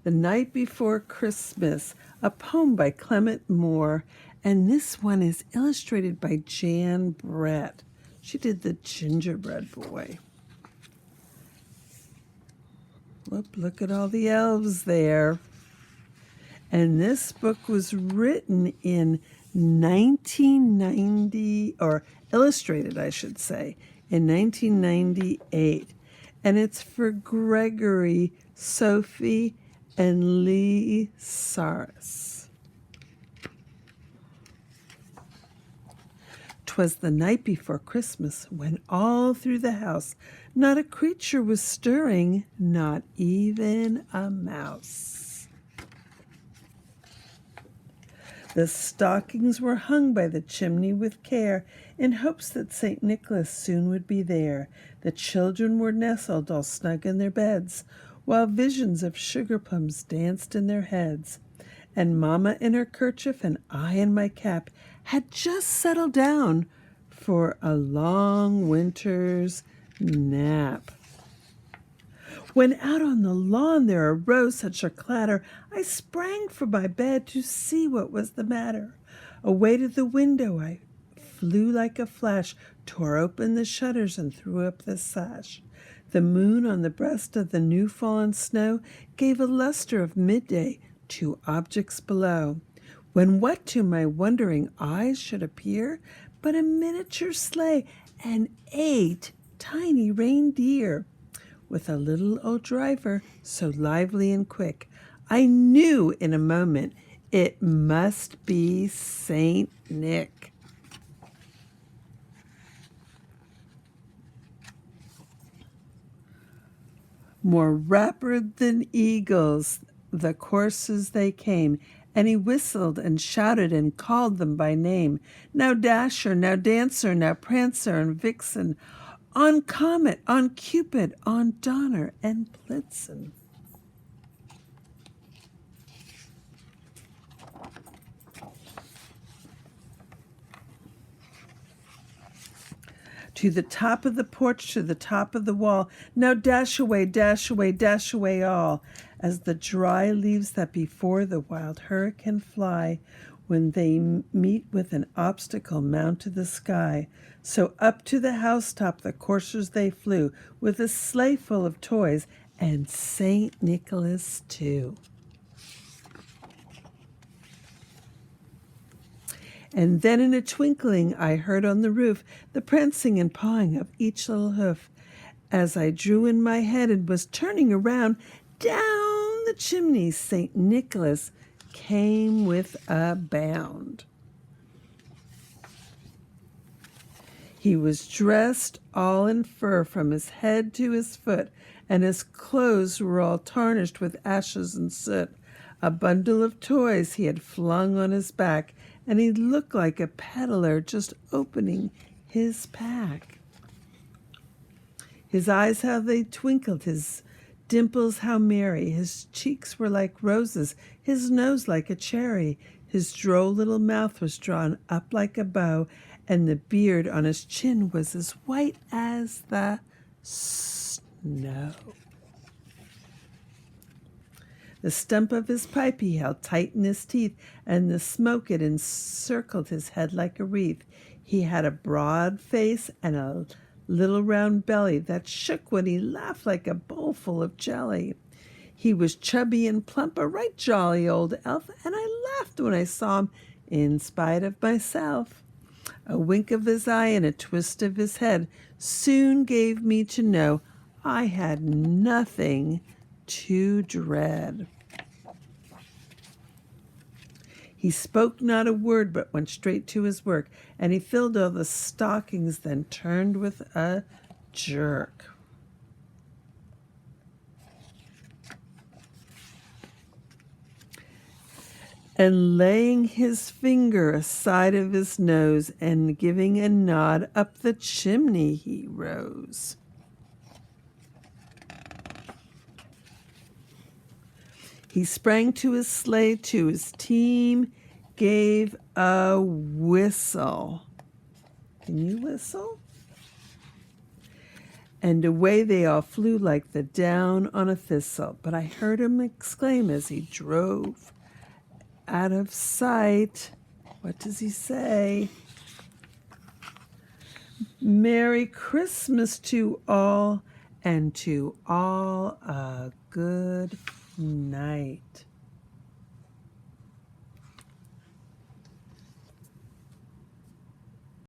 The Night Before Christmas, a poem by Clement Moore, and this one is illustrated by Jan Brett. She did the Gingerbread Boy. Whoop, look at all the elves there. And this book was written in 1990, or illustrated, I should say, in 1998. And it's for Gregory, Sophie, and Lee Saris. 'Twas the night before Christmas, when all through the house not a creature was stirring, not even a mouse. The stockings were hung by the chimney with care, in hopes that St. Nicholas soon would be there. The children were nestled all snug in their beds, while visions of sugar plums danced in their heads. And Mamma in her kerchief and I in my cap had just settled down for a long winter's nap. When out on the lawn there arose such a clatter, I sprang from my bed to see what was the matter. Away to the window I flew like a flash, tore open the shutters and threw up the sash. The moon on the breast of the new-fallen snow gave a luster of midday to objects below, when what to my wondering eyes should appear but a miniature sleigh and 8 tiny reindeer, with a little old driver so lively and quick. I knew in a moment it must be Saint Nick. More rapid than eagles, the coursers they came, and he whistled and shouted and called them by name. Now Dasher, now Dancer, now Prancer and Vixen, on Comet, on Cupid, on Donner and Blitzen. To the top of the porch, to the top of the wall, now dash away, dash away, dash away all, as the dry leaves that before the wild hurricane fly, when they meet with an obstacle mount to the sky. So up to the housetop the coursers they flew, with a sleigh full of toys, and Saint Nicholas too. And then in a twinkling I heard on the roof the prancing and pawing of each little hoof. As I drew in my head and was turning around, down the chimney Saint Nicholas came with a bound. He was dressed all in fur from his head to his foot, and his clothes were all tarnished with ashes and soot. A bundle of toys he had flung on his back, and he looked like a peddler just opening his pack. His eyes, how they twinkled, his dimples how merry, his cheeks were like roses, his nose like a cherry, his droll little mouth was drawn up like a bow, and the beard on his chin was as white as the snow. The stump of his pipe he held tight in his teeth, and the smoke it encircled his head like a wreath. He had a broad face and a little round belly that shook when he laughed like a bowl full of jelly. He was chubby and plump, a right jolly old elf, and I laughed when I saw him in spite of myself. A wink of his eye and a twist of his head soon gave me to know I had nothing to dread. He spoke not a word, but went straight to his work, and he filled all the stockings, then turned with a jerk. And laying his finger aside of his nose, and giving a nod, up the chimney he rose. He sprang to his sleigh, to his team, gave a whistle. Can you whistle? And away they all flew like the down on a thistle. But I heard him exclaim as he drove out of sight. What does he say? Merry Christmas to all, and to all a good night.